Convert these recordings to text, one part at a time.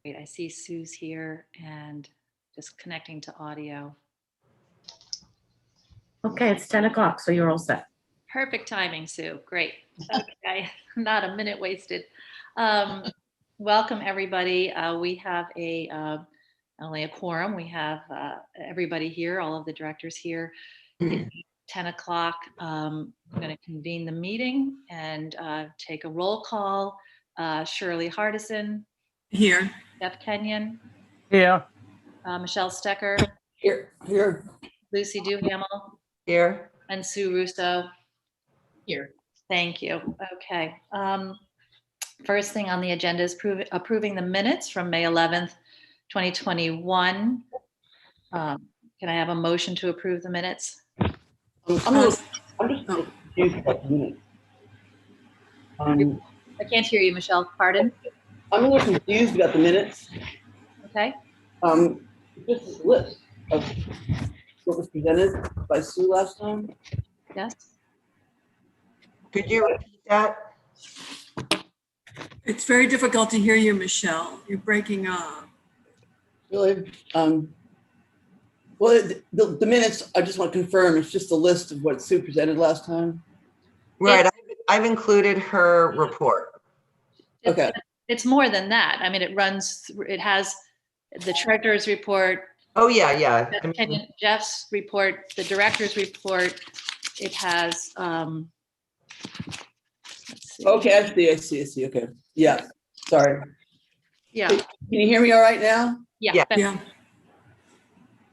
Great, I see Sue's here and just connecting to audio. Okay, it's 10 o'clock, so you're all set. Perfect timing, Sue. Great. Okay, not a minute wasted. Welcome, everybody. We have not only a quorum, we have everybody here, all of the directors here. It's 10 o'clock. I'm going to convene the meeting and take a roll call. Shirley Hardison. Here. Jeff Kenyon. Here. Michelle Stecker. Here. Lucy Duhamel. Here. And Sue Russo. Here. Thank you. Okay. First thing on the agenda is approving the minutes from May 11th, 2021. Can I have a motion to approve the minutes? I'm just confused about the minutes. I can't hear you, Michelle. Pardon? I'm a little confused about the minutes. Okay. Just this list of what was presented by Sue last time. Yes. Could you repeat that? It's very difficult to hear you, Michelle. You're breaking up. Really? Well, the minutes, I just want to confirm, it's just a list of what Sue presented last time. Right, I've included her report. Okay. It's more than that. I mean, it has the treasurer's report. Oh, yeah. I mean, Jeff's report, the director's report. It has, let's see. Okay, I see. Okay. Yeah. Sorry. Yeah. Can you hear me all right now? Yeah. Yeah.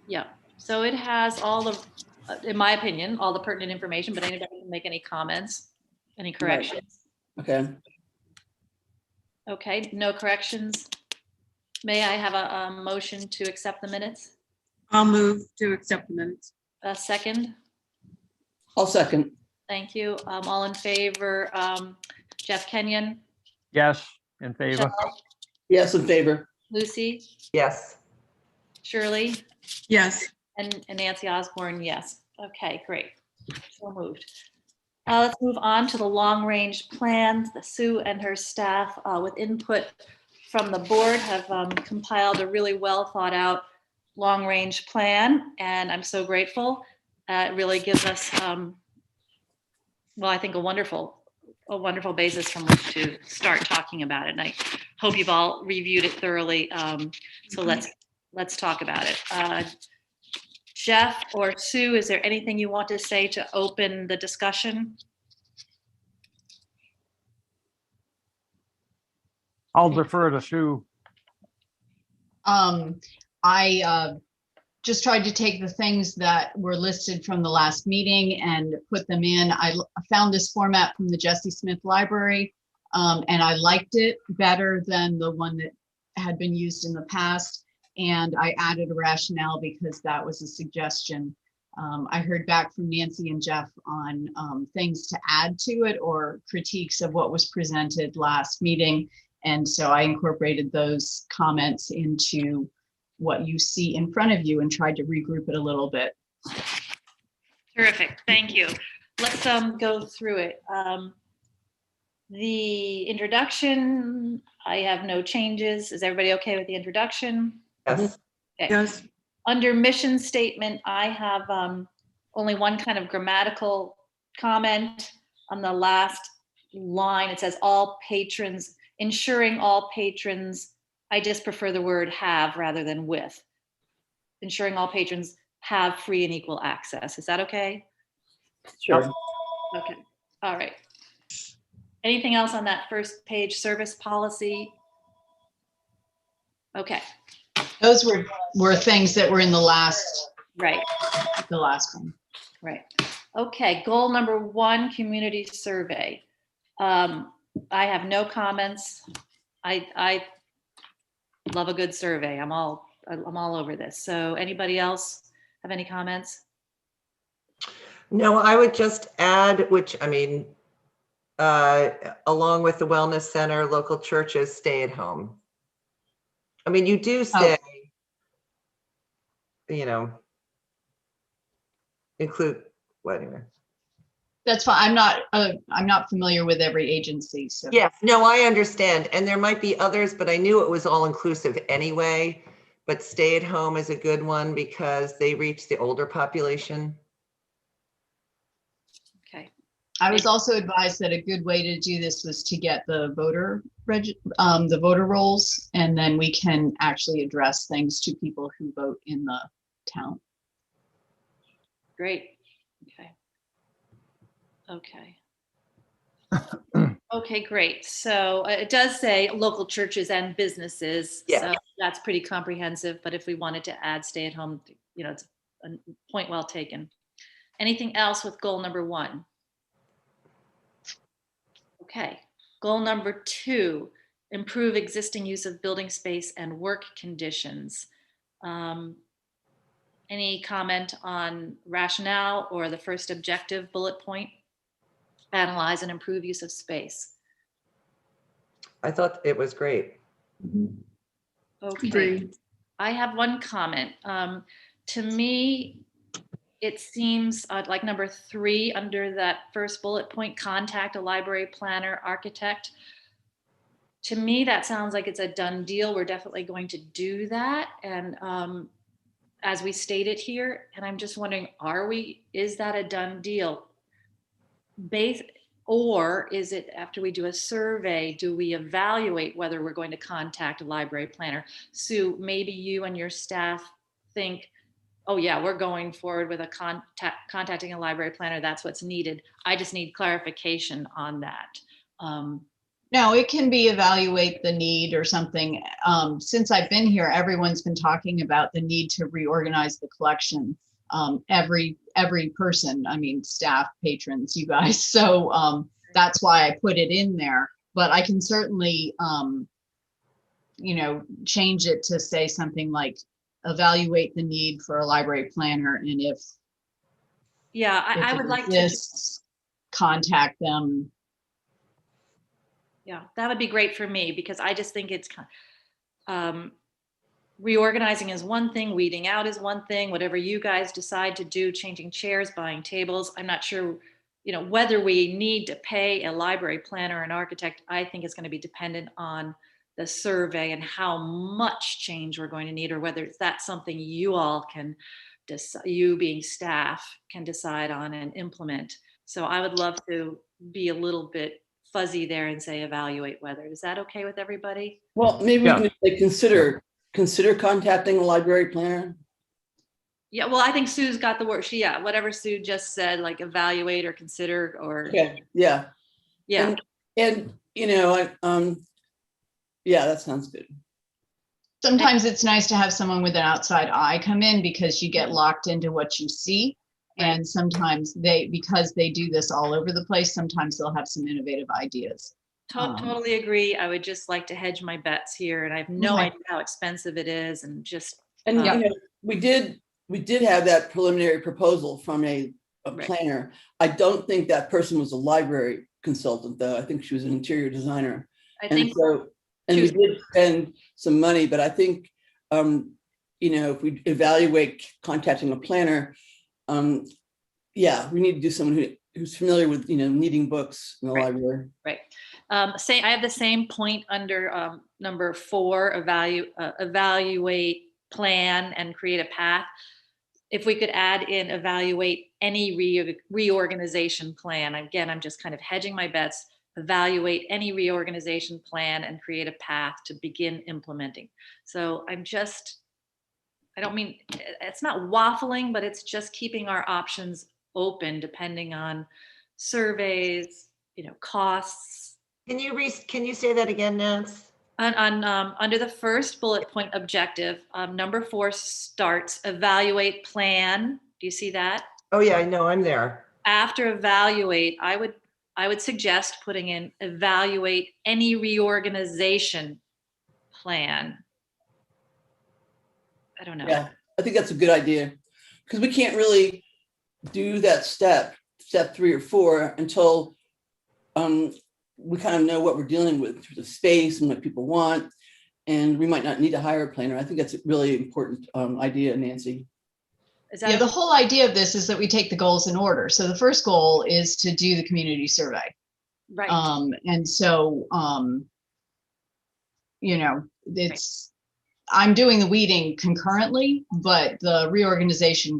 Yeah. So it has all of, in my opinion, all the pertinent information, but anybody can make any comments, any corrections. Okay. Okay, no corrections. May I have a motion to accept the minutes? I'll move to accept the minutes. A second? I'll second. Thank you. All in favor? Jeff Kenyon? Yes, in favor. Michelle? Yes, in favor. Lucy? yes. Shirley? Yes. And Nancy Osborne, yes. Okay, great. So moved. Let's move on to the long-range plans. Sue and her staff, with input from the board, have compiled a really well thought out long-range plan, and I'm so grateful. It really gives us, well, I think a wonderful basis from which to start talking about it. And I hope you've all reviewed it thoroughly. So let's talk about it. Jeff or Sue, is there anything you want to say to open the discussion? I'll defer to Sue. I just tried to take the things that were listed from the last meeting and put them in. I found this format from the Jesse Smith Library, and I liked it better than the one that had been used in the past. And I added a rationale because that was a suggestion. I heard back from Nancy and Jeff on things to add to it or critiques of what was presented last meeting. And so I incorporated those comments into what you see in front of you and tried to regroup it a little bit. Terrific, thank you. Let's go through it. The introduction, I have no changes. Is everybody okay with the introduction? Yes. Okay. Yes. Under mission statement, I have only one kind of grammatical comment on the last line. It says all patrons, ensuring all patrons, I just prefer the word have rather than with. Ensuring all patrons have free and equal access. Is that okay? Sure. Okay, all right. Anything else on that first page, service policy? Okay. Those were things that were in the last Right. one. Right. Okay, goal number 1, community survey. I have no comments. I love a good survey. I'm all over this. So anybody else have any comments? No, I would just add, which, I mean, along with the wellness center, local churches stay at home. I mean, you do say, you know, include, well, anyway. That's fine. I'm not familiar with every agency, so. Yes, no, I understand. And there might be others, but I knew it was all inclusive anyway. But stay at home is a good one because they reach the older population. Okay, I was also advised that a good way to do this was to get the voter rolls, and then we can actually address things to people who vote in the town. great. Okay. Okay, great. So it does say local churches and businesses. Yeah. So that's pretty comprehensive, but if we wanted to add stay at home, you know, it's a point well taken. Anything else with goal number 1? Okay, goal number 2, improve existing use of building space and work conditions. Any comment on rationale or the first objective bullet point? Analyze and improve use of space. I thought it was great. Okay. Agreed. I have one comment. To me, it seems like number 3 under that first bullet point, contact a library planner, architect. To me, that sounds like it's a done deal. We're definitely going to do that. And as we stated here, and I'm just wondering, is that a done deal? Or is it after we do a survey, do we evaluate whether we're going to contact a library planner? Sue, maybe you and your staff think, oh yeah, we're going forward with contacting a library planner. That's what's needed. I just need clarification on that. No, it can be evaluate the need or something. Since I've been here, everyone's been talking about the need to reorganize the collection. Every person, I mean, staff, patrons, you guys. So that's why I put it in there. But I can certainly, you know, change it to say something like evaluate the need for a library planner, and if I it would like exists, contact them. Yeah, that would be great for me because I just think it's reorganizing is one thing, weeding out is one thing, whatever you guys decide to do, changing chairs, buying tables. I'm not sure, you know, whether we need to pay a library planner or an architect. I think it's going to be dependent on the survey and how much change we're going to need, or whether that's something you all can decide, you being staff can decide on and implement. So I would love to be a little bit fuzzy there and say evaluate whether. Is that okay with everybody? Well, maybe Yeah. we can say consider contacting a library planner. Yeah, well, I think Sue's got the word. Whatever Sue just said, like evaluate or consider or Okay, yeah. yeah. And you know, yeah, that sounds good. Sometimes it's nice to have someone with an outside eye come in because you get locked into what you see. And sometimes because they do this all over the place, sometimes they'll have some innovative ideas. Totally agree. I would just like to hedge my bets here, and I have no Okay. idea how expensive it is, and just And you know, we did have that preliminary proposal from a Right. planner. I don't think that person was a library consultant, though. I think she was an interior designer. I And think so, and she we was- did spend some money, but I think, you know, if we evaluate contacting a planner, yeah, we need to do someone who's familiar with, you know, needing books in the Right. library. right. I have the same point under number 4, evaluate, plan, and create a path. If we could add in evaluate any reorganization plan. Again, I'm just kind of hedging my bets. Evaluate any reorganization plan and create a path to begin implementing. So I don't mean, it's not waffling, but it's just keeping our options open depending on surveys, you know, costs. Can you say that again, Nance? Under the first bullet point objective, number 4 starts evaluate, plan. Do you see that? Oh, yeah, I know, I'm there. After evaluate, I would suggest putting in evaluate any reorganization plan. I don't know. Yeah, I think that's a good idea, because we can't really do that step 3 or 4 until we kind of know what we're dealing with in terms of space and what people want. and we might not need to hire a planner. I think that's a really important idea, Nancy. Is Yeah, that, the whole idea of this is that we take the goals in order. So the first goal is to do the community survey. right, And so, you know, I'm doing the weeding concurrently, but the reorganization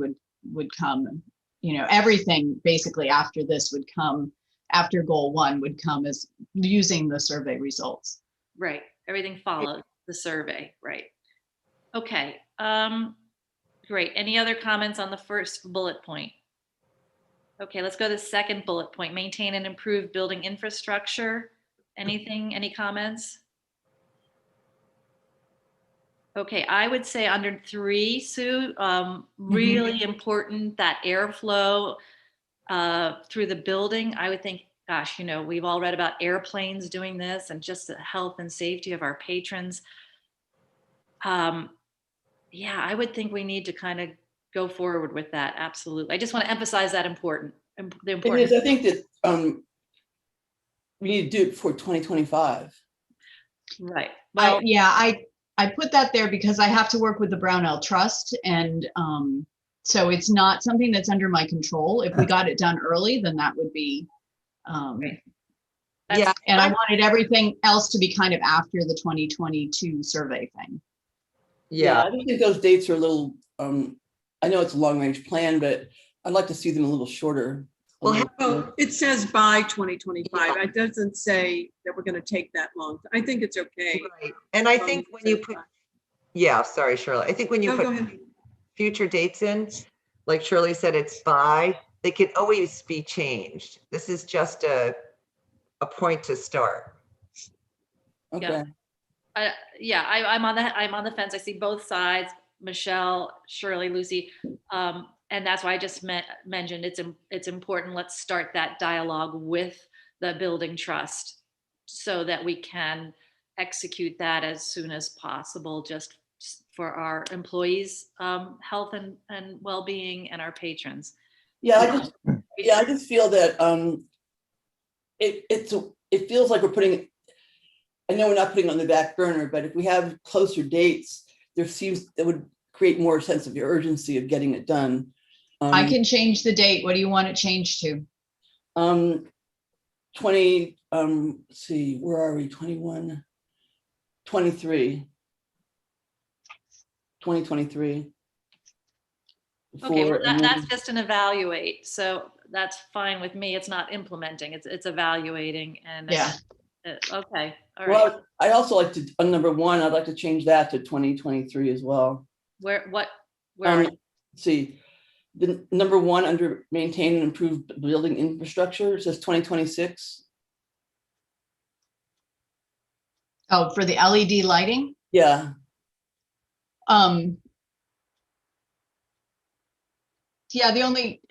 would come, you know, everything basically after this would come, after goal 1 would come as using the survey results. right. Everything follows the survey, right. Okay, great. Any other comments on the first bullet point? Okay, let's go to the second bullet point, maintain and improve building infrastructure. Anything, any comments? Okay, I would say under 3, Sue, really important that airflow through the building. I would think, gosh, you know, we've all read about airplanes doing this and just the health and safety of our patrons. Yeah, I would think we need to kind of go forward with that. Absolutely. I just want to emphasize that the Thing importance. is, I think that we need to do it before 2025. Right. Well, I put that there because I have to work with the Brownell Trust, and so it's not something that's under my control. If we got it done early, then that would be, Right. Yeah, and I wanted everything else to be kind of after the 2022 survey thing. yeah. I just think those dates are a little, I know it's a long range plan, but I'd like to see them a little shorter. Well, Well, it says by 2025. It doesn't say that we're going to take that long. I think it's okay. Right. And I think when you put, yeah, sorry, Shirley. I think when you No, go put ahead. future dates in, like Shirley said, it's by, they can always be changed. This is just a point to start. Okay. yeah, I'm on the fence. I see both sides, Michelle, Shirley, Lucy. And that's why I just mentioned it's important. Let's start that dialogue with the building trust so that we can execute that as soon as possible, just for our employees' health and well-being and our patrons. Yeah, I just feel that it feels like we're putting, I know we're not putting it on the back burner, but if we have closer dates, that would create more sense of the urgency of getting it done. I can change the date. What do you want it changed to? 20, let's see, where are we? 21, 23. 2023. Okay, well, and that's then- just an evaluate, so that's fine with me. It's not implementing, it's evaluating and. Yeah. Okay, all right. Well, I also like to, on number 1, I'd like to change that to 2023 as well. Where Let's see, the number 1 under maintain and improve building infrastructure, it says 2026. Oh, for the LED lighting? Yeah, Yeah, the only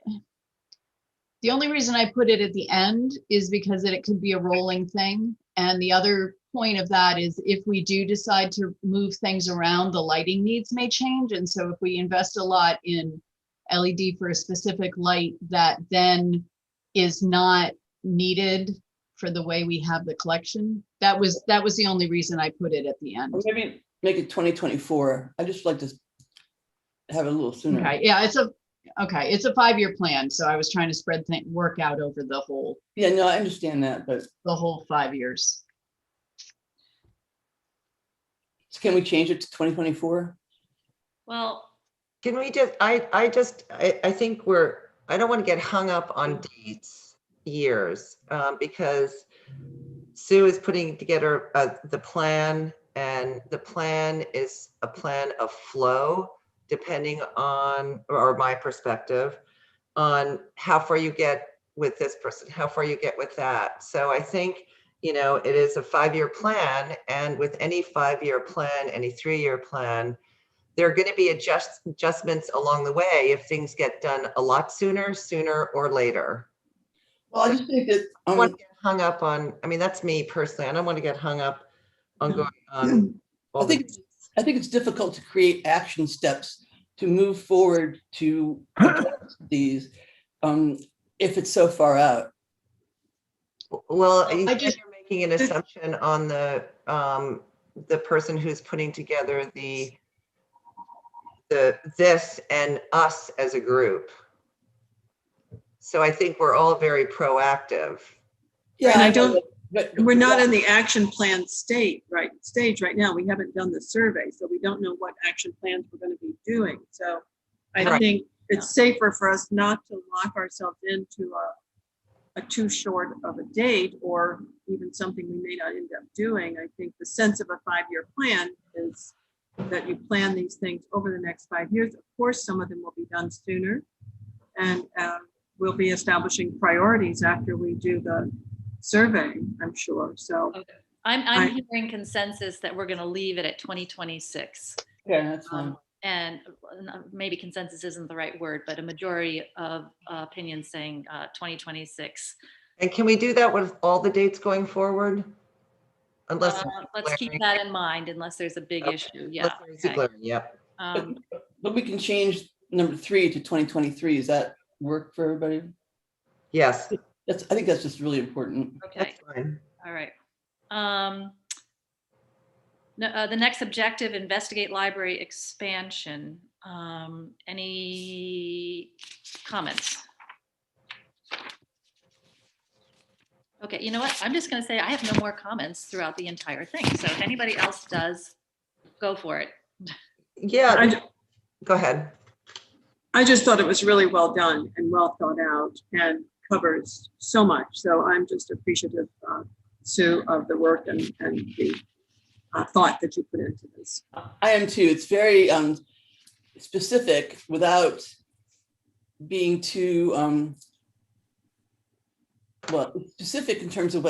reason I put it at the end is because it could be a rolling thing. And the other point of that is if we do decide to move things around, the lighting needs may change. And so if we invest a lot in LED for a specific light that then is not needed for the way we have the collection, that was the only reason I put it at the end. or maybe make it 2024. I just like to have it a little sooner. Okay, yeah, it's a 5-year plan. So I was trying to spread work out over the whole Yeah, no, I understand that, but 5 years. can we change it to 2024? well, Can we just, I think I don't want to get hung up on dates, years, because Sue is putting together the plan, and the plan is a plan of flow, depending on, or my perspective, on how far you get with this person, how far you get with that. So I think, you know, it is a 5-year plan, and with any 5-year plan, any 3-year plan, there are going to be adjustments along the way if things get done a lot sooner or later. Well, I just think that I don't want to get hung up on, I mean, that's me personally. I don't want to get hung up on going on all I think it's difficult to create action steps to move forward to address these if it's so far out. Well, I just- you're making an assumption on the the person who's putting together this and us as a group. So I think we're all very proactive. Yeah, And I know don't- that, but We're not in the action plan stage right now. We haven't done the survey, so we don't know what action plans we're going to be doing. So I Right. think it's safer for us not to lock ourselves into a too short of a date or even something we may not end up doing. I think the sense of a 5-year plan is that you plan these things over the next 5 years. Of course, some of them will be done sooner. And we'll be establishing priorities after we do the survey, I'm sure. So I'm I- hearing consensus that we're going to leave it at 2026. okay, that's fine. And maybe consensus isn't the right word, but a majority of opinions saying 2026. And can we do that with all the dates going forward? Unless. Let's keep that in mind unless there's a big Okay. issue. Yeah. unless there's a Okay. glare, Yep. But we can change number 3 to 2023. Does that work for everybody? Yes, I think that's just really important. Okay. that's fine. All right. The next objective, investigate library expansion. Any comments? Okay, you know what? I'm just going to say I have no more comments throughout the entire thing. So if anybody else does, go for it. Yeah, I- go ahead. I just thought it was really well done and well thought out and covers so much. So I'm just appreciative, Sue, of the work and the thought that you put into this. I am too. It's very specific without being too well, it's specific in terms of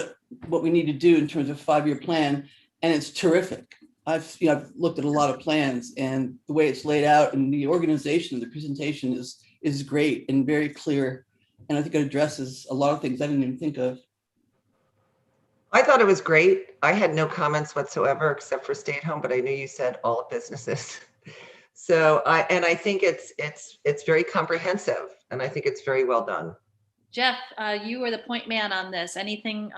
what we need to do in terms of 5-year plan, and it's terrific. I've looked at a lot of plans, and the way it's laid out and the organization, the presentation is great and very clear, and I think it addresses a lot of things I didn't even think of. I thought it was great. I had no comments whatsoever except for stay at home, but I knew you said all businesses. So I think it's very comprehensive and I think it's very well done. Jeff, you were the point man on this. Anything,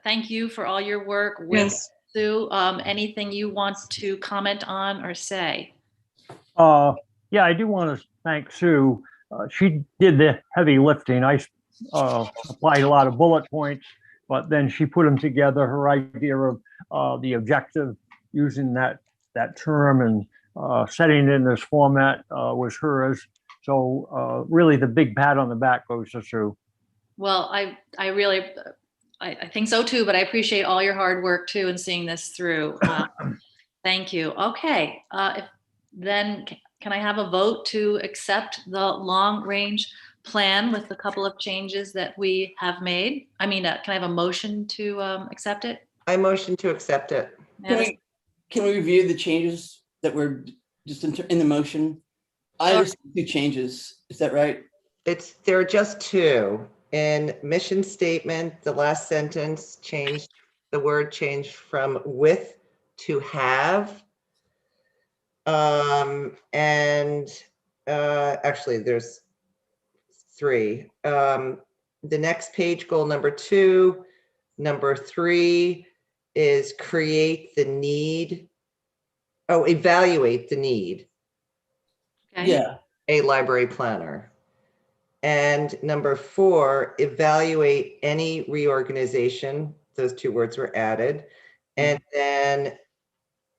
thank you for all your work with Yes. Sue. Anything you want to comment on or say? Yeah, I do want to thank Sue. She did the heavy lifting. I applied a lot of bullet points, but then she put them together. Her idea of the objective, using that term and setting it in this format was hers. So really the big pat on the back goes to Sue. Well, I really, I think so too, but I appreciate all your hard work too in seeing this through. Thank you. Okay, then can I have a vote to accept the long-range plan with a couple of changes that we have made? I mean, can I have a motion to accept it? I motion to accept it. Can we review the changes that were just in the motion? I Sure. just 2 changes. Is that right? There are just 2. In mission statement, the last sentence changed, the word changed from with to have. Actually there's 3. The next page, goal number 2, number 3 is create the need. Oh, evaluate the need, Okay. Yeah. a library planner. And number 4, evaluate any reorganization. Those 2 words were added. And then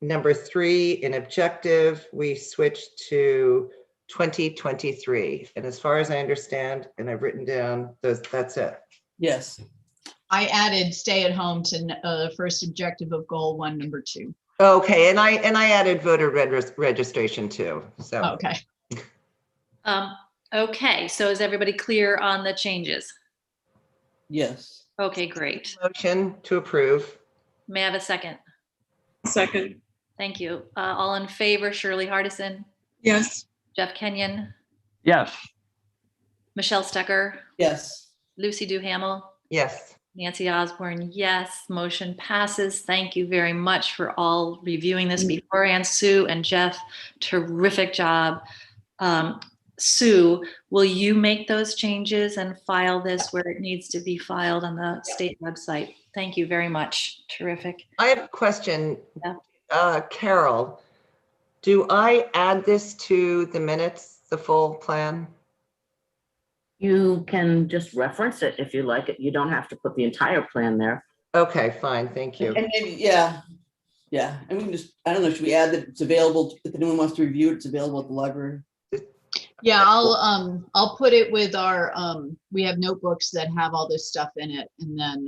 number 3, in objective, we switched to 2023. And as far as I understand, and I've written down that's it. Yes. I added stay at home to the first objective of goal 1, number 2. Okay, and I added voter registration too. So Okay. Okay, so is everybody clear on the changes? Yes. Okay, great. motion to approve. May I have a second? Second, Thank you. All in favor, Shirley Hardison, yes. Jeff Kenyon, Yes. Michelle Stecker, Yes. Lucy Duhamel, Yes. Nancy Osborne, yes. Motion passes. Thank you very much for all reviewing this beforehand. Sue and Jeff, terrific job. Sue, will you make those changes and file this where it needs to be filed on the state website? Thank you very much. Terrific. I have a question. Yeah. Carol, do I add this to the minutes, the full plan? You can just reference it if you like it. You don't have to put the entire plan there. Okay, fine, thank you. And maybe, yeah, yeah. And we can just, I don't know, should we add that it's available, if anyone wants to review it, it's available at the library? Yeah, I'll put it with our, we have notebooks that have all this stuff in it, and then,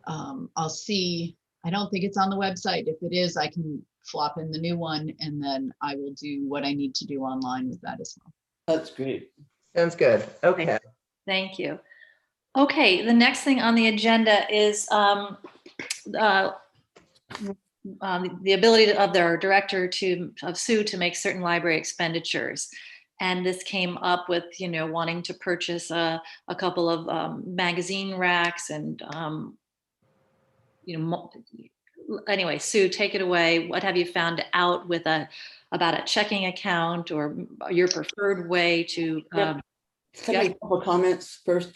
I'll see, I don't think it's on the website. If it is, I can flop in the new one, and then I will do what I need to do online with that as well. That's great. Sounds good, okay. Thank you. Okay, the next thing on the agenda is the ability of their director of Sue to make certain library expenditures. And this came up with, wanting to purchase a couple of magazine racks and, anyway, Sue, take it away. What have you found out about a checking account or your preferred way to? Can I Yeah. make a couple of comments first?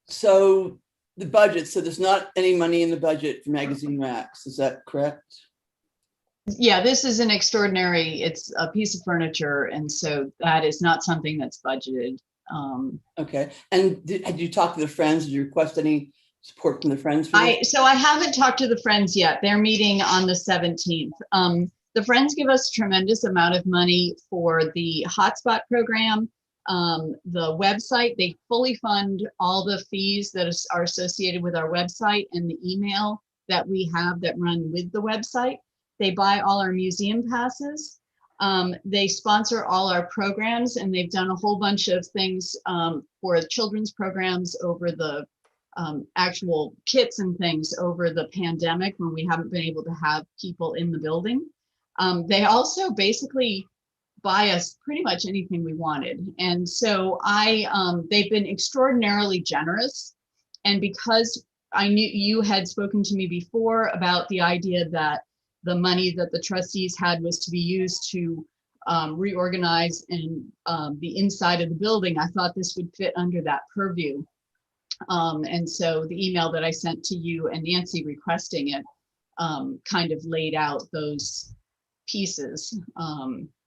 So the budget, so there's not any money in the budget for magazine racks, is that correct? Yeah, this is an extraordinary, it's a piece of furniture, and so that is not something that's budgeted. Okay, and had you talked to the Friends? Did you request any support from the Friends? For this? So I haven't talked to the Friends yet. They're meeting on the 17th. The Friends give us a tremendous amount of money for the hotspot program. The website, they fully fund all the fees that are associated with our website and the email that we have that run with the website. They buy all our museum passes. They sponsor all our programs, and they've done a whole bunch of things for children's programs over the actual kits and things over the pandemic when we haven't been able to have people in the building. They also basically buy us pretty much anything we wanted. And so they've been extraordinarily generous. And because I knew you had spoken to me before about the idea that the money that the trustees had was to be used to reorganize and the inside of the building, I thought this would fit under that purview. And so the email that I sent to you and Nancy requesting it kind of laid out those pieces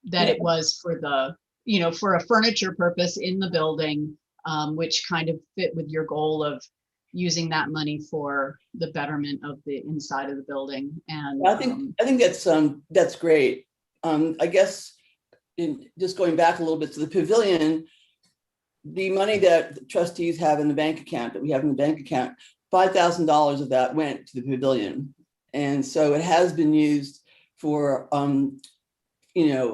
that it was for the, for a furniture purpose in the building, which kind of fit with your goal of using that money for the betterment of the inside of the building. And I think that's great. I guess just going back a little bit to the pavilion, the money that the trustees have in the bank account, that we have in the bank account, $5,000 of that went to the pavilion. And so it has been used for,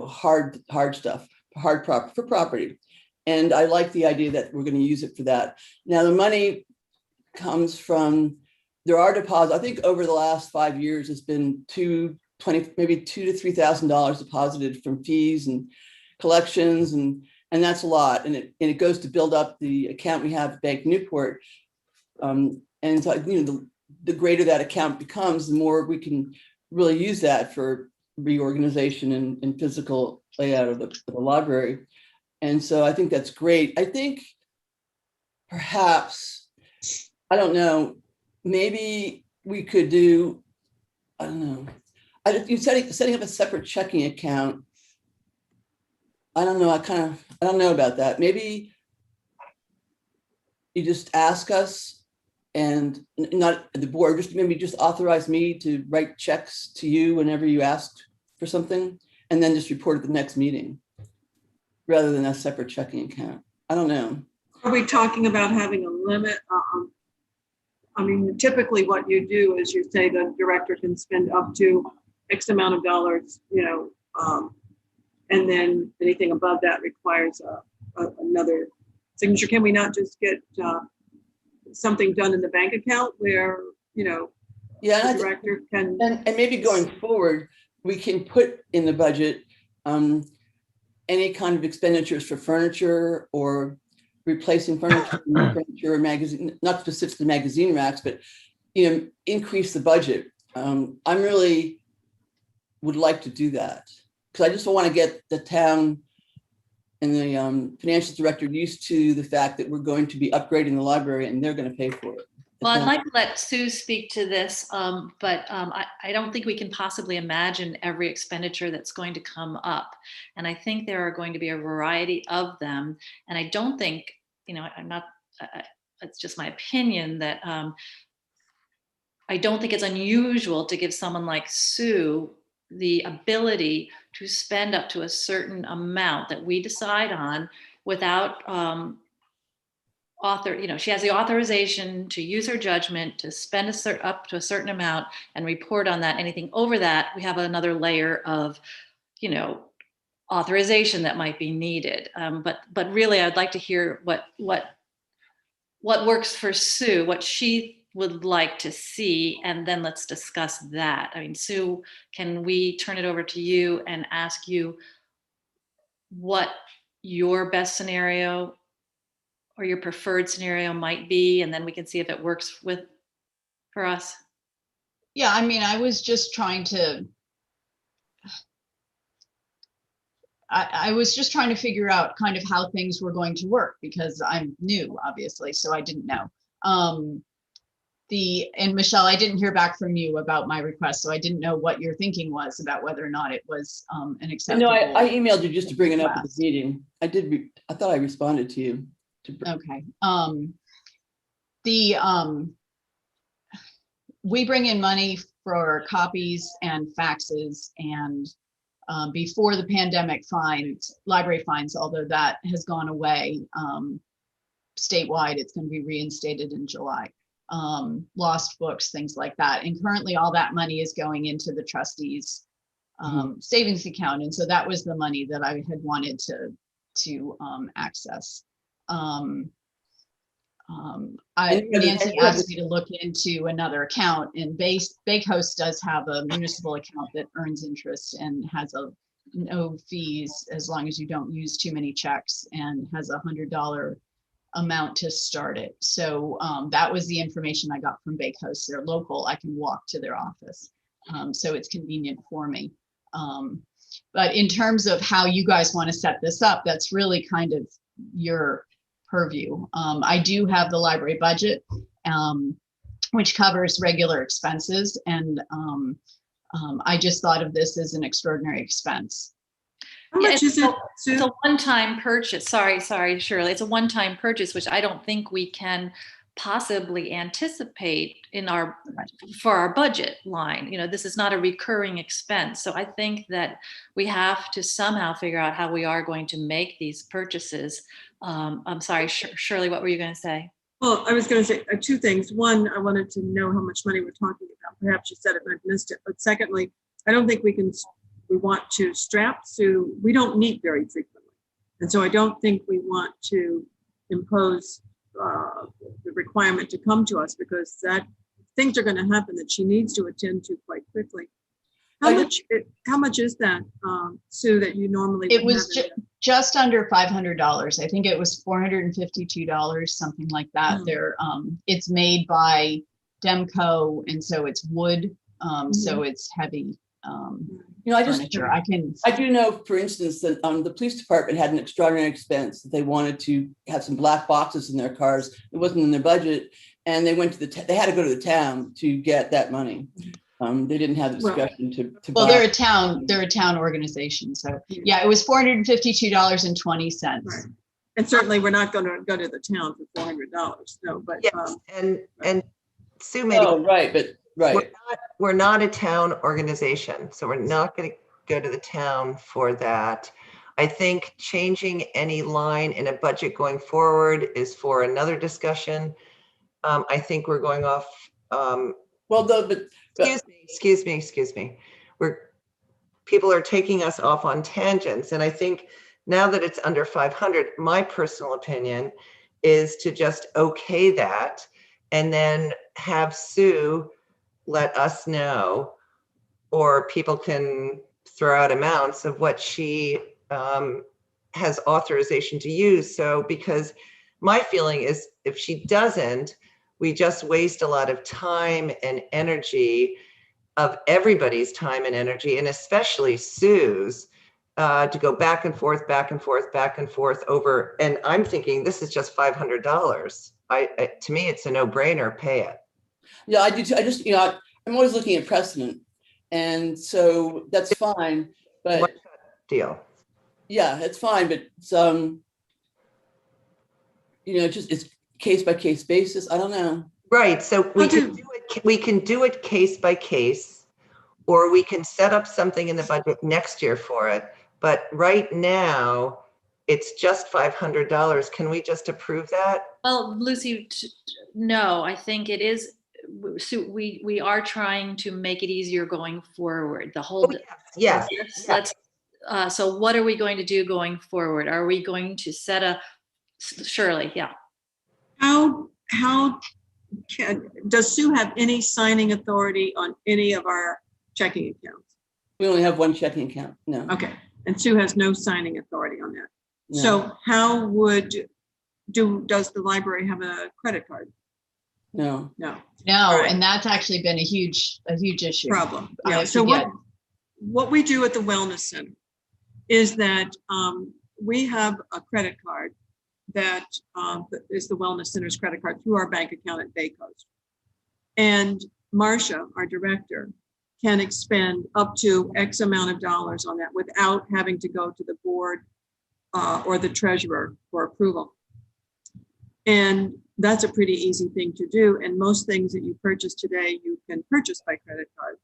hard stuff, for property. And I like the idea that we're going to use it for that. Now, the money comes from, there are deposits. I think over the last 5 years, it's been maybe $2,000 to $3,000 deposited from fees and collections, and that's a lot. And it goes to build up the account we have at Bank Newport. And so, the greater that account becomes, the more we can really use that for reorganization and physical layout of the library. And so I think that's great. I think perhaps, I don't know, maybe we could do, I don't know, setting up a separate checking account. I don't know, I don't know about that. Maybe you just ask us, and not the board, just authorize me to write checks to you whenever you asked for something, and then just report at the next meeting, rather than a separate checking account. I don't know. Are we talking about having a limit? Typically what you do is you say the director can spend up to X amount of dollars, and then anything above that requires another signature. Can we not just get something done in the bank account where, the director can? And maybe going forward, we can put in the budget any kind of expenditures for furniture or replacing furniture or magazine, not specifically magazine racks, but increase the budget. I really would like to do that, because I just want to get the town and the financial director used to the fact that we're going to be upgrading the library and they're going to pay for it. Well, I'd like to let Sue speak to this, but I don't think we can possibly imagine every expenditure that's going to come up. And I think there are going to be a variety of them. And I don't think, I'm not, it's just my opinion that I don't think it's unusual to give someone like Sue the ability to spend up to a certain amount that we decide on without she has the authorization to use her judgment to spend up to a certain amount and report on that. Anything over that, we have another layer of, authorization that might be needed. But really, I'd like to hear what works for Sue, what she would like to see, and then let's discuss that. I mean, Sue, can we turn it over to you and ask you what your best scenario or your preferred scenario might be, and then we can see if it works for us? Yeah, I mean, I was just trying to figure out kind of how things were going to work, because I'm new, obviously, so I didn't know. And Michelle, I didn't hear back from you about my request, so I didn't know what your thinking was about whether or not it was an acceptable. No, I emailed you just to bring it up at request. the meeting. I thought I responded to you. Okay. We bring in money for copies and faxes, and before the pandemic library fines, although that has gone away statewide, it's going to be reinstated in July. Lost books, things like that. And currently all that money is going into the trustees' savings account. And so that was the money that I had wanted to access. Nancy asked me to look into another account, and Bakehouse does have a municipal account that earns interest and has no fees as long as you don't use too many checks, and has $100 amount to start it. So that was the information I got from Bakehouse. They're local. I can walk to their office. So it's convenient for me. But in terms of how you guys want to set this up, that's really kind of your purview. I do have the library budget, which covers regular expenses. And I just thought of this as an extraordinary expense. How much is it, It's Sue? a one-time purchase. Sorry, Shirley. It's a one-time purchase, which I don't think we can possibly anticipate for our budget line. This is not a recurring expense. So I think that we have to somehow figure out how we are going to make these purchases. I'm sorry, Shirley, what were you going to say? Well, I was going to say two things. One, I wanted to know how much money we're talking about. Perhaps you said it and I've missed it. But secondly, I don't think we want to strap Sue. We don't meet very frequently. And so I don't think we want to impose the requirement to come to us, because things are going to happen that she needs to attend to quite quickly. How much is that, Sue, that you normally? It was just under $500. I think it was $452, something like that. There, it's made by Demco, and so it's wood, so it's heavy. Furniture. I do know, for instance, that the police department had an extraordinary expense that they wanted to have some black boxes in their cars. It wasn't in their budget, and they went to they had to go to the town to get that money. They didn't have the discussion to well, buy. they're a town organization, so yeah, it was $452.20. Right. And certainly we're not going to go to the town for $400. No, but Yes, and Sue made Oh, right, but right. we're not a town organization, so we're not going to go to the town for that. I think changing any line in a budget going forward is for another discussion. I think we're going off. Well, though, but Excuse me. People are taking us off on tangents, and I think now that it's under 500, my personal opinion is to just okay that, and then have Sue let us know, or people can throw out amounts of what she has authorization to use. So, because my feeling is if she doesn't, we just waste a lot of time and energy, of everybody's time and energy, and especially Sue's, to go back and forth over. And I'm thinking this is just $500. to me, it's a no-brainer, pay it. Yeah, I do too. I just, I'm always looking at precedent. And so that's fine, but One deal. yeah, it's fine, but it's case by case basis. I don't know. Right, so we I'll can do- do it, we can do it case by case, or we can set up something in the budget next year for it. But right now, it's just $500. Can we just approve that? Well, Lucy, no, I think it is, so we are trying to make it easier going forward. The whole. Yes, Let's, so what are we going to do going forward? Are we going to set a, Shirley, yeah. How does Sue have any signing authority on any of our checking accounts? We only have one checking account. No. Okay, and Sue has no signing authority on that. No. So how does the library have a credit card? No. No No, Right. and that's actually been a huge issue. problem. I Yeah, so forget. what we do at the Wellness Center is that we have a credit card that is the Wellness Center's credit card through our bank account at Baycoast. And Marcia, our director, can expend up to X amount of dollars on that without having to go to the board or the treasurer for approval. And that's a pretty easy thing to do. And most things that you purchase today, you can purchase by credit card.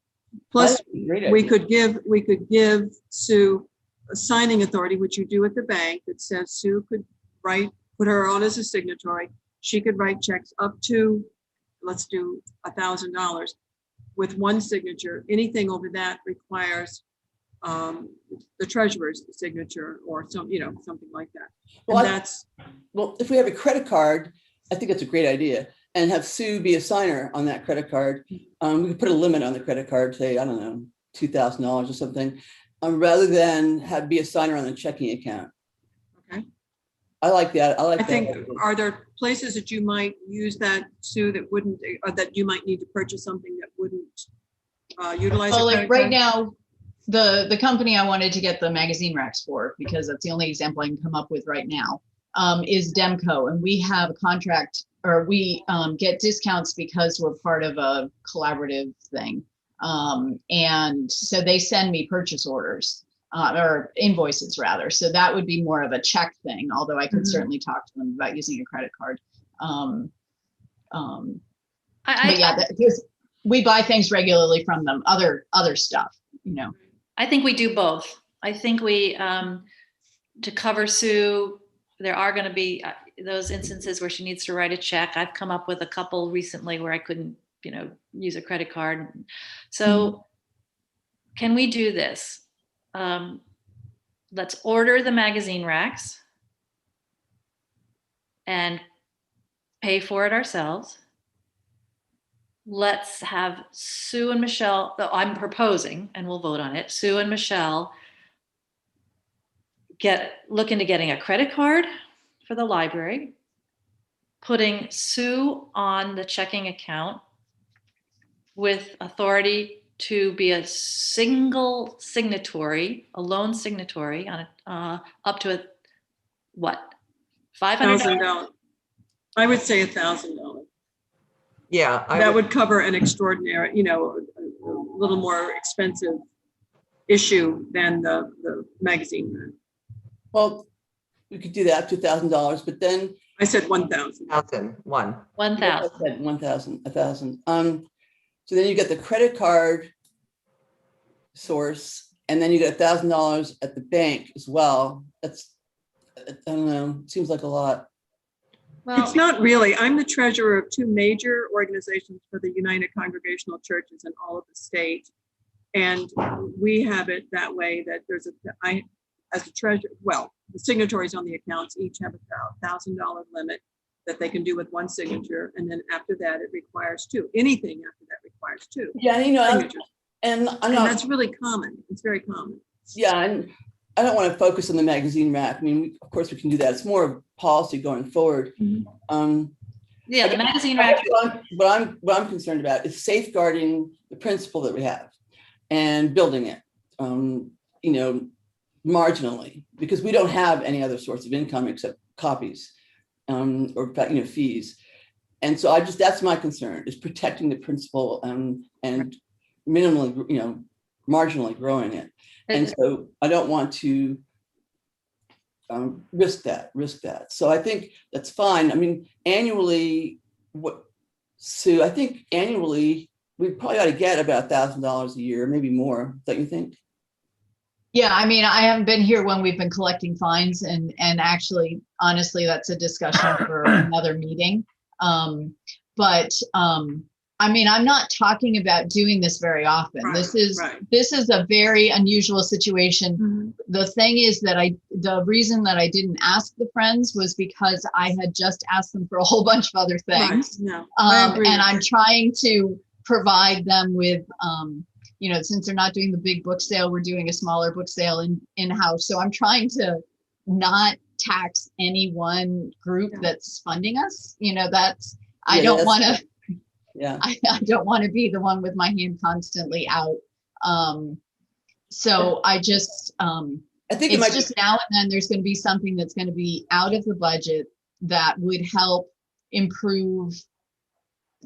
Plus, Great we idea. could give Sue a signing authority, which you do at the bank, that says Sue could put her on as a signatory. She could write checks up to, let's do $1,000 with one signature. Anything over that requires the treasurer's signature or something like that. Well, And Well, if we have a credit card, I think that's a great idea. And have Sue be a signer on that credit card. We could put a limit on the credit card, say, I don't know, $2,000 or something, rather than be a signer on the checking account. Okay. I like that. I think, are there places that you might use that, Sue, that wouldn't, or that you might need to purchase something that wouldn't utilize? Well, a like credit right card? now, the company I wanted to get the magazine racks for, because that's the only example I can come up with right now, is Demco. And we have a contract, or we get discounts because we're part of a collaborative thing. And so they send me purchase orders. Or invoices rather. So that would be more of a check thing, although I could Mhm. certainly talk to them about using a credit card. But I yeah, because we buy things regularly from them, other stuff, I think we do both. I think we, to cover Sue, there are going to be those instances where she needs to write a check. I've come up with a couple recently where I couldn't, use a credit card. So can we do this? Let's order the magazine racks and pay for it ourselves. Let's have Sue and Michelle, though I'm proposing, and we'll vote on it, Sue and Michelle look into getting a credit card for the library, putting Sue on the checking account with authority to be a single signatory, a lone signatory on up to what? $500? $1,000. I would say $1,000. yeah. That would cover an extraordinary, a little more expensive issue than the magazine. Well, we could do that up to $1,000, but then I said 1,000. 1,001. 1,000. 1,000. So then you get the credit card source, and then you get $1,000 at the bank as well. That's, I don't know, seems like a lot. Well, It's not really. I'm the treasurer of two major organizations for the United Congregational Churches in all of the state. And we have it that way that as a treasurer, well, the signatories on the accounts each have a $1,000 limit that they can do with one signature. And then after that, it requires two. Anything after that requires two Yeah, signatures. and I'm And not, that's really common. It's very common. yeah, and I don't want to focus on the magazine rack. I mean, of course we can do that. It's more of policy going forward. yeah, the magazine rack. What I'm concerned about is safeguarding the principle that we have and building it, marginally, because we don't have any other source of income except copies or fees. And so that's my concern, is protecting the principal and minimally, marginally growing it. And so I don't want to risk that. So I think that's fine. I mean, annually, Sue, I think annually, we probably ought to get about $1,000 a year, maybe more, don't you think? Yeah, I mean, I haven't been here when we've been collecting fines, and actually, honestly, that's a discussion for another meeting. I mean, I'm not talking about doing this very often. Right, This is right. a very unusual situation. Mhm. The thing is that the reason that I didn't ask the friends was because I had just asked them for a whole bunch of other Right, things. no, I agree. And I'm trying to provide them with, since they're not doing the big book sale, we're doing a smaller book sale in-house. So I'm trying to not tax any one group Yeah. that's funding us. I don't want to. Yeah. I don't want to be the one with my hand constantly out. So I just, I think it it's might just now and then there's going to be something that's going to be out of the budget that would help improve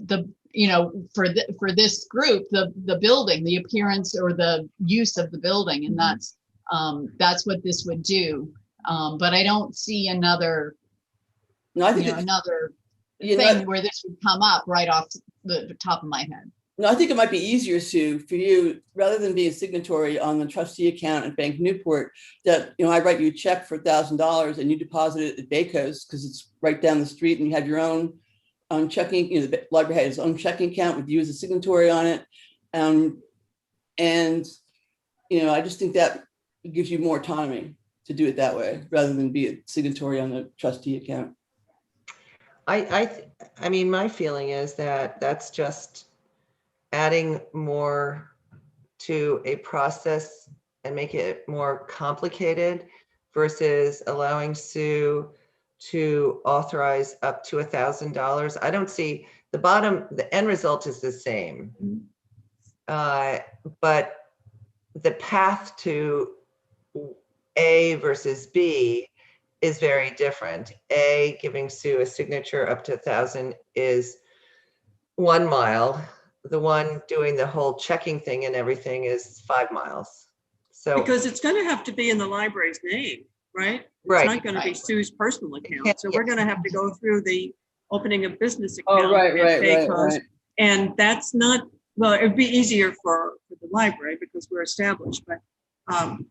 for this group, the building, the appearance or the use of the building. And that's what this would do. But I don't see another, no, I think another you know thing what? where this would come up right off the top of my head. No, I think it might be easier, Sue, for you, rather than be a signatory on the trustee account at Bank Newport, that, I write you a check for $1,000 and you deposit it at Bayco's because it's right down the street and you have your own checking, the library has its own checking account with you as a signatory on it. And, I just think that gives you more autonomy to do it that way, rather than be a signatory on the trustee account. I mean, my feeling is that that's just adding more to a process and make it more complicated versus allowing Sue to authorize up to $1,000. I don't see the end result is the same. But the path to A versus B is very different. A, giving Sue a signature up to 1,000 is 1 mile. The one doing the whole checking thing and everything is 5 miles. So Because it's going to have to be in the library's name, right? It's Right. not going to be Sue's personal account. So we're going to have to go through the opening of business Oh, account. right. at Bayco's. And that's not, well, it'd be easier for the library because we're established, but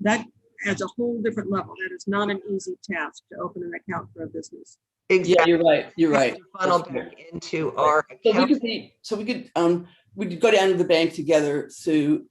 that adds a whole different level. That is not an easy task to open an account for a business. Yeah, exactly. you're right. You're right. Funnel That's back right. into our So account. we could go down to the bank together, Sue.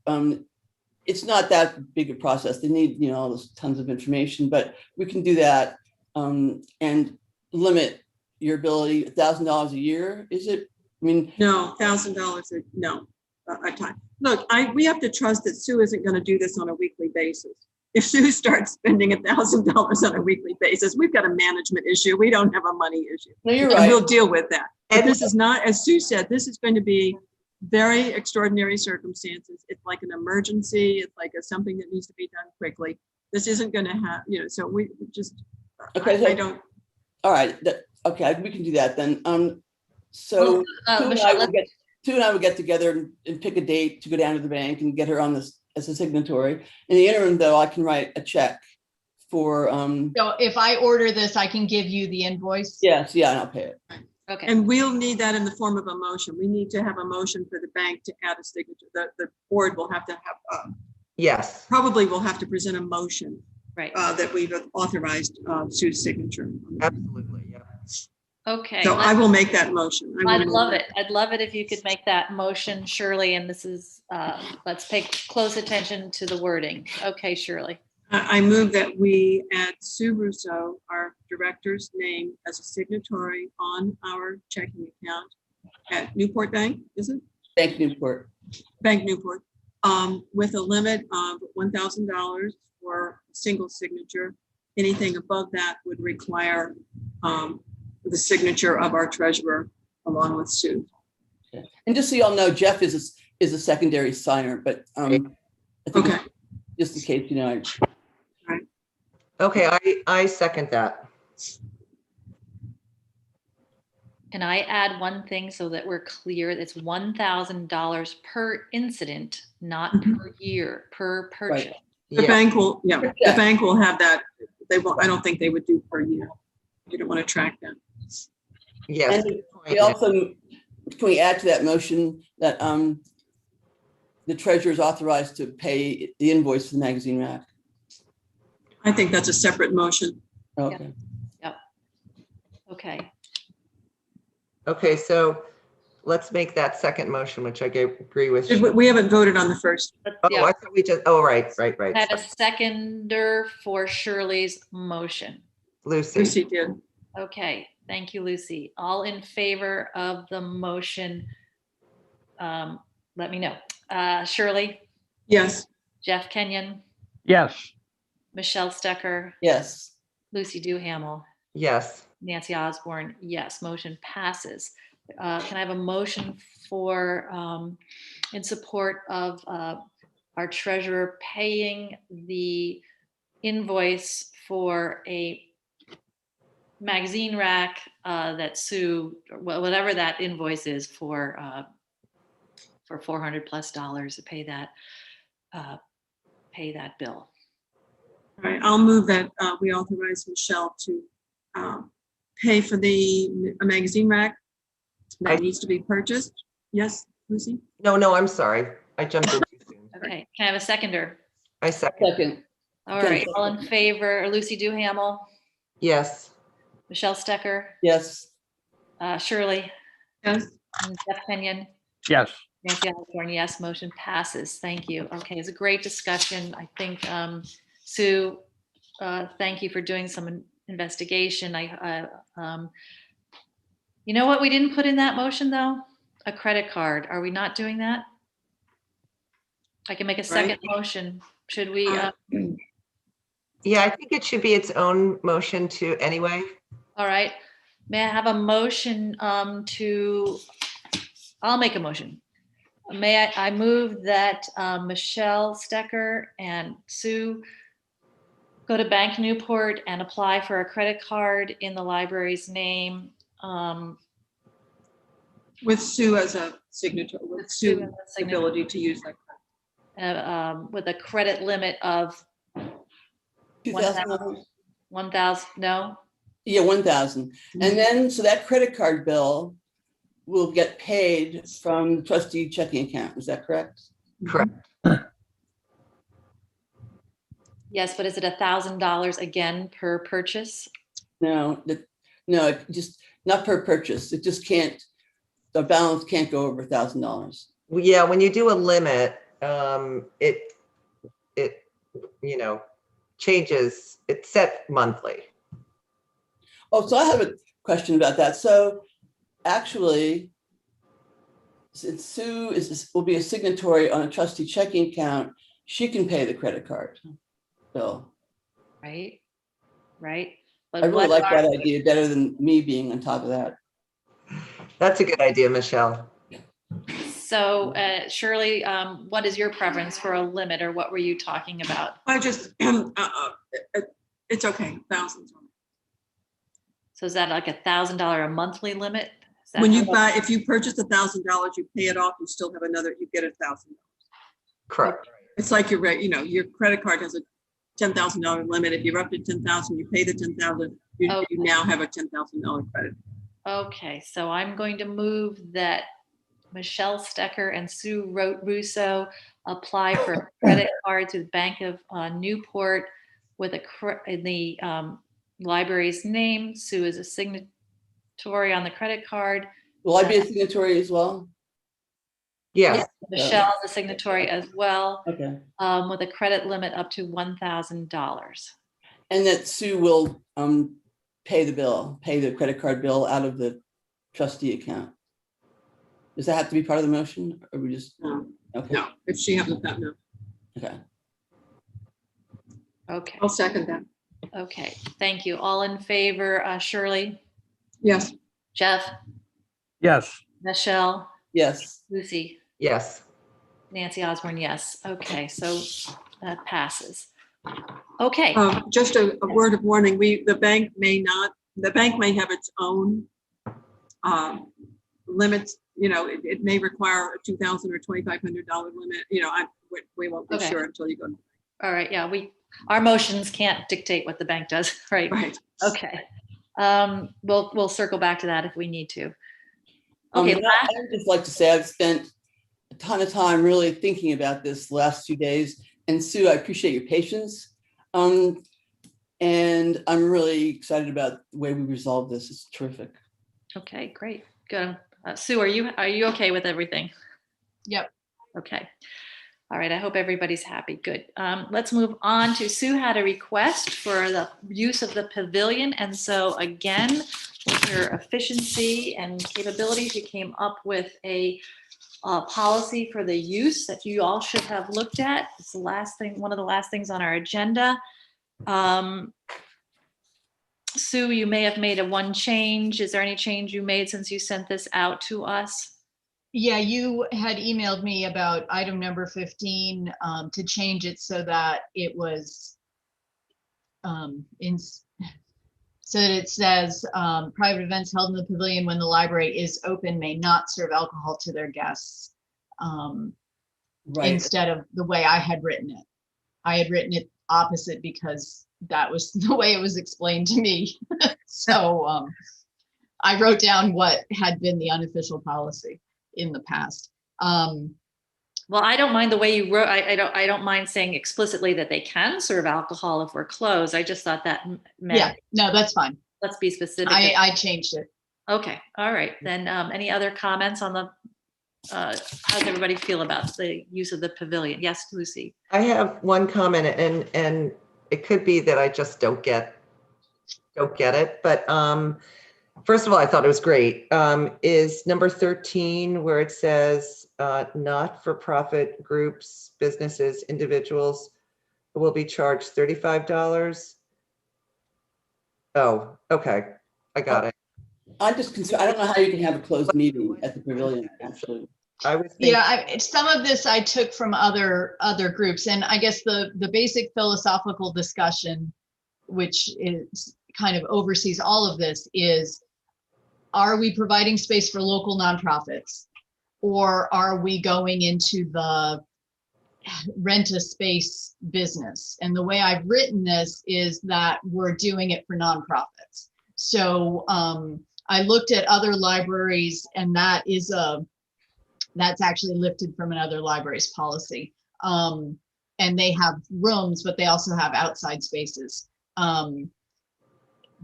It's not that big a process. They need, all those tons of information, but we can do that and limit your ability. $1,000 a year, is it? I mean, No, $1,000, no, a time. Look, we have to trust that Sue isn't going to do this on a weekly basis. If Sue starts spending $1,000 on a weekly basis, we've got a management issue. We don't have a money issue. no, you're And right. we'll deal with that. But And- this is not, as Sue said, this is going to be very extraordinary circumstances. It's like an emergency. It's like something that needs to be done quickly. This isn't going to have, so we just, Okay, I don't, All right. Okay, we can do that then. So Well, Sue and Michelle, I would get together and pick a date to go down to the bank and get her on this as a signatory. In the interim, though, I can write a check for. So if I order this, I can give you the invoice? Yes, yeah, and I'll pay it. Okay, and we'll need that in the form of a motion. We need to have a motion for the bank to add a signature. The board will have to have, Yes. probably will have to present a motion right. that we've authorized Sue's signature. Absolutely. Yeah. Okay. So I will make that motion. I I'd will love move it. I'd love it if you could make that motion, Shirley, and this is, let's pay close attention to the wording. Okay, Shirley. I move that we add Sue Russo, our director's name, as a signatory on our checking account at Newport Bank, is it? Bank Newport. Bank Newport, with a limit of $1,000 for a single signature. Anything above that would require the signature of our treasurer along with Sue. Okay. And just so y'all know, Jeff is a secondary signer, but I think Okay, just in case, Okay, I second that. Can I add one thing so that we're clear? It's $1,000 per incident, not per year, per purchase. The Yeah, bank will, yeah, the Yeah. bank will have that. They won't, I don't think they would do per year. You don't want to track that. yes. And good point, we Nick. also, can we add to that motion that the treasurer is authorized to pay the invoice for the magazine rack? I think that's a separate motion. Okay. Okay, Okay, so let's make that second motion, which I agree with. We haven't voted on the first. Oh, yeah, I thought we just, oh, right. I have a seconder for Shirley's motion. Lucy, Lucy did. Okay, thank you, Lucy. All in favor of the motion? Let me know. Shirley, Yes. Jeff Kenyon, Yes, Michelle Stecker, Yes. Lucy Duhamel, yes. Nancy Osborne, yes, motion passes. Can I have a motion for, in support of our treasurer paying the invoice for a magazine rack that Sue, whatever that invoice is for $400+ to pay that bill. All right, I'll move that we authorize Michelle to pay for the magazine rack that needs to be purchased. Yes, Lucy? No, I'm sorry. I jumped in too soon. Okay, can I have a seconder? I second, Second. All Okay, right, all in favor, Lucy Duhamel, yes. Michelle Stecker, Yes. Shirley, Yes. and Jeff Kenyon, yes. Nancy Osborne, yes, motion passes. Thank you. Okay, it's a great discussion. I think, Sue, thank you for doing some investigation. You know what we didn't put in that motion, though? A credit card. Are we not doing that? I can make a second motion. Should we? Yeah, I think it should be its own motion too, anyway. All right. May I have a motion I'll make a motion. I move that Michelle Stecker and Sue go to Bank Newport and apply for a credit card in the library's name. With Sue as a signature, with Sue as Sue's a signature. ability to use that. With a credit limit of 2,000. 1,000, no? Yeah, 1,000. And then, so that credit card bill will get paid from the trustee checking account. Is that correct? Correct. Yes, but is it $1,000 again per purchase? No, it just not per purchase. It just can't, the balance can't go over $1,000. Yeah, when you do a limit, it changes, it's set monthly. Oh, so I have a question about that. So actually, since Sue will be a signatory on a trustee checking account, she can pay the credit card bill. Right? But I really what like are- that idea better than me being on top of that. That's a good idea, Michelle. So Shirley, what is your preference for a limit, or what were you talking about? I just, it's okay, thousands. So is that like $1,000 a monthly limit? Is that When how you much- buy, if you purchase $1,000, you pay it off, you still have another, you get $1,000. Correct. It's like your credit card has a $10,000 limit. If you're up to 10,000, you pay the 10,000, you Okay. now have a $10,000 credit. Okay, so I'm going to move that Michelle Stecker and Sue Russo apply for a credit card to the Bank of Newport with in the library's name. Sue is a signatory on the credit card. Will I be a signatory as well? Yeah, Michelle is a signatory as well, Okay. with a credit limit up to $1,000. And that Sue will pay the credit card bill out of the trustee account. Does that have to be part of the motion, or we just? No, Okay. no, if she hasn't done, no. Okay. Okay, I'll second that. okay, thank you. All in favor, Shirley, Yes. Jeff, Yes, Michelle, Yes. Lucy, yes. Nancy Osborne, yes. Okay, so that passes. Okay, Just a word of warning, the bank may have its own limits, it may require a $2,000 or $2,500 limit, we won't be Okay. sure until you go. All right, yeah, our motions can't dictate what the bank does, right? Right. Okay. We'll circle back to that if we need to. Okay, But I would just like to say I've spent a ton of time really thinking about this the last few days. And Sue, I appreciate your patience. And I'm really excited about the way we resolved this. It's terrific. okay, great, good. Sue, are you okay with everything? Yep. Okay. All right, I hope everybody's happy. Good. Let's move on to Sue had a request for the use of the pavilion. And so again, with her efficiency and capabilities, you came up with a policy for the use that you all should have looked at. It's the last thing, one of the last things on our agenda. Sue, you may have made one change. Is there any change you made since you sent this out to us? Yeah, you had emailed me about item number 15 to change it so that it was so that it says private events held in the pavilion when the library is open may not serve alcohol to their guests, Right. instead of the way I had written it. I had written it opposite because that was the way it was explained to me. So I wrote down what had been the unofficial policy in the past. Well, I don't mind the way you wrote. I don't mind saying explicitly that they can serve alcohol if we're closed. I just thought that meant, Yeah, no, that's fine. let's be specific. I changed it. Okay, all right. Then any other comments on the, how does everybody feel about the use of the pavilion? Yes, Lucy. I have one comment, and it could be that I just don't get it, but first of all, I thought it was great. Is number 13 where it says not-for-profit groups, businesses, individuals will be charged $35. Oh, okay, I got it. I'm just concerned. I don't know how you can have a closed meeting at the pavilion, actually. I was thinking, Yeah, some of this I took from other groups, and I guess the basic philosophical discussion, which is kind of oversees all of this, is: are we providing space for local nonprofits, or are we going into the rent a space business? And the way I've written this is that we're doing it for nonprofits. So I looked at other libraries, and that's actually lifted from another library's policy. And they have rooms, but they also have outside spaces.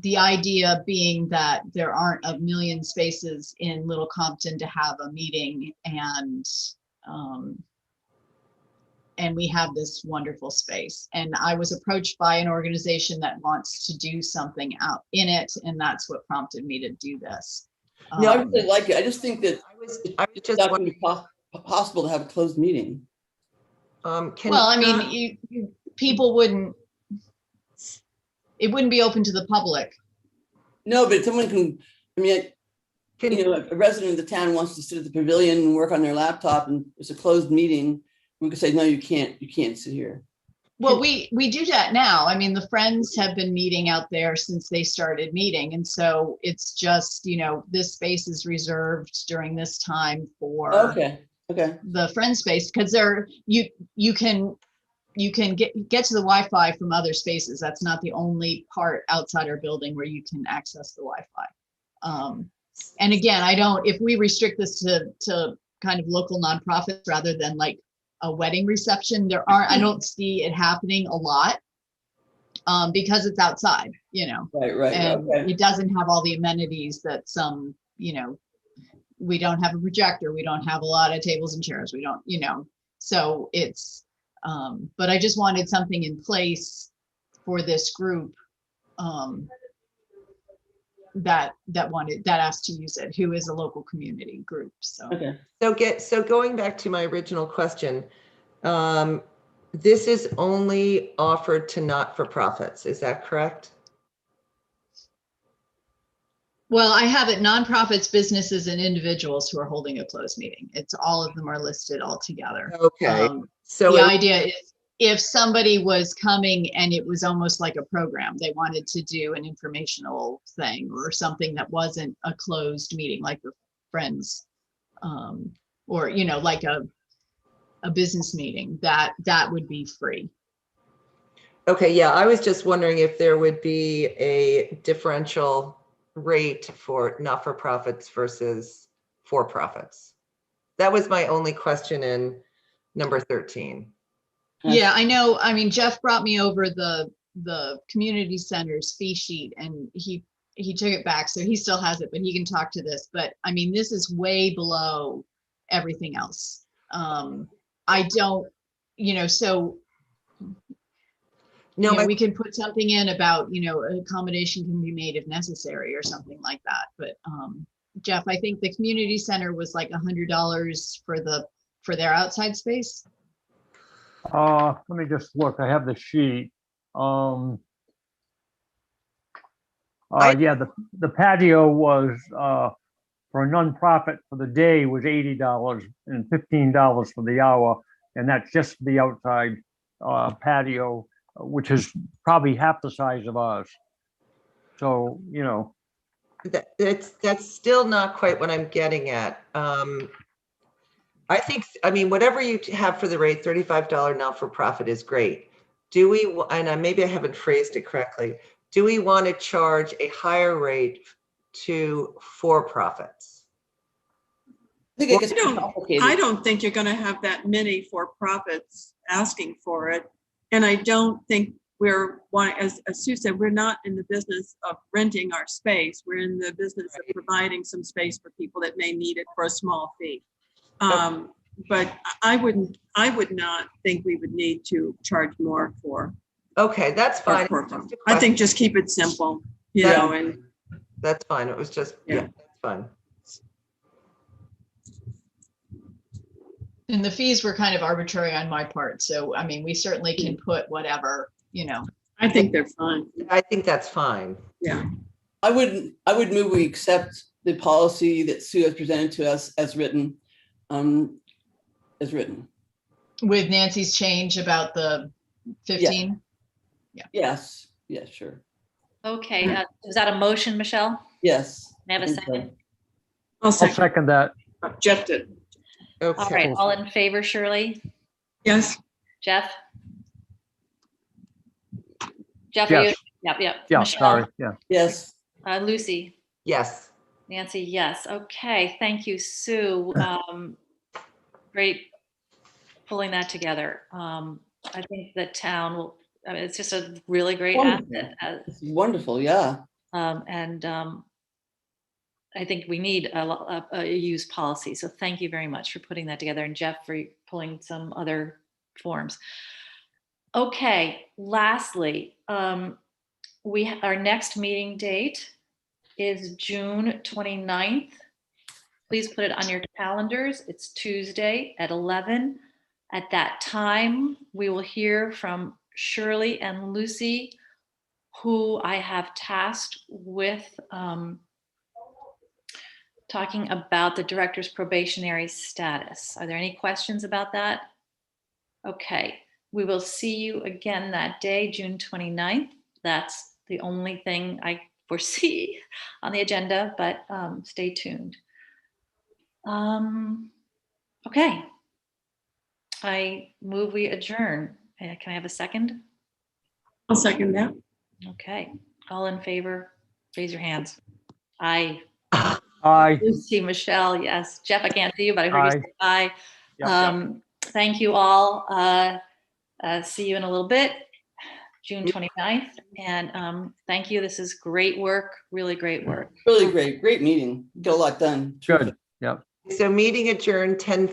The idea being that there aren't a million spaces in Little Compton to have a meeting, and we have this wonderful space. And I was approached by an organization that wants to do something out in it, and that's what prompted me to do this. No, I really like it. I just think that I was it's just not going to be possible to have a closed meeting. Well, I mean, people wouldn't, it wouldn't be open to the public. No, but someone can, I mean, a resident of the town wants to sit at the pavilion and work on their laptop, and it's a closed meeting. We could say, no, you can't sit here. Well, we do that now. I mean, the Friends have been meeting out there since they started meeting. And so it's just, this space is reserved during this time for Okay. the Friends space, because you can get to the Wi-Fi from other spaces. That's not the only part outside our building where you can access the Wi-Fi. And again, if we restrict this to kind of local nonprofits rather than like a wedding reception, I don't see it happening a lot because it's outside, Right. and Okay. it doesn't have all the amenities that some, we don't have a projector, we don't have a lot of tables and chairs, we don't, so it's, but I just wanted something in place for this group that asked to use it, who is a local community group. So Okay. So going back to my original question, this is only offered to not-for-profits, is that correct? well, I have it nonprofits, businesses, and individuals who are holding a closed meeting. It's all of them are listed all together. Okay, so The idea is if somebody was coming and it was almost like a program, they wanted to do an informational thing or something that wasn't a closed meeting, like the Friends, or, you know, like a business meeting, that would be free. Okay, yeah, I was just wondering if there would be a differential rate for not-for-profits versus for-profits. That was my only question in number 13. Yeah, I know. I mean, Jeff brought me over the community center's fee sheet, and he took it back, so he still has it, but he can talk to this. But I mean, this is way below everything else. I don't, you know, so No, you know, my, we can put something in about, you know, accommodation can be made if necessary or something like that. But Jeff, I think the community center was like $100 for their outside space. Let me just look. I have the sheet. Yeah, the patio was, for a nonprofit for the day was $80 and $15 for the hour. And that's just the outside patio, which is probably half the size of ours. So, you know, that's still not quite what I'm getting at. I think, I mean, whatever you have for the rate, $35 not-for-profit is great. Do we, and maybe I haven't phrased it correctly, do we want to charge a higher rate to for-profits? I think it gets I don't- complicated. I don't think you're going to have that many for-profits asking for it. And I don't think as Sue said, we're not in the business of renting our space. We're in the business of providing some space for people that may need it for a small fee. But I would not think we would need to charge more for. Okay, that's fine. I think just keep it simple, you know, and That's fine. It was just, yeah, that's fine. And the fees were kind of arbitrary on my part. So, I mean, we certainly can put whatever, you know. I think they're fine. I think that's fine. Yeah. I would move we accept the policy that Sue has presented to us as written. With Nancy's change about the 15? Yes, sure. Okay, is that a motion, Michelle? Yes. May I have a I think so. second? I'll I'll second. second that. Jeff did. All Okay. right, all in favor, Shirley? Yes. Jeff? Jeff, are you? Yes. Yep. Yeah, Michelle? sorry, yeah. Yes. Lucy? Yes. Nancy, yes. Okay, thank you, Sue. Great pulling that together. I think the town will, I mean, it's just a really great Wonderful. asset. It's wonderful, yeah. I think we need a use policy. So thank you very much for putting that together, and Jeff for pulling some other forms. Okay, lastly, our next meeting date is June 29th. Please put it on your calendars. It's Tuesday at 11. At that time, we will hear from Shirley and Lucy, who I have tasked with talking about the director's probationary status. Are there any questions about that? Okay, we will see you again that day, June 29th. That's the only thing I foresee on the agenda, but stay tuned. Okay, I move we adjourn. Can I have a second? I'll second that. Okay, all in favor, raise your hands. Aye. Aye. Lucy, Michelle, yes. Jeff, I can't see you, but I heard you say aye. Yep. Thank you all. See you in a little bit, June 29th. And thank you. This is great work, really great work. Really great meeting. Get a lot done. Good, yep. So meeting adjourned 10:15.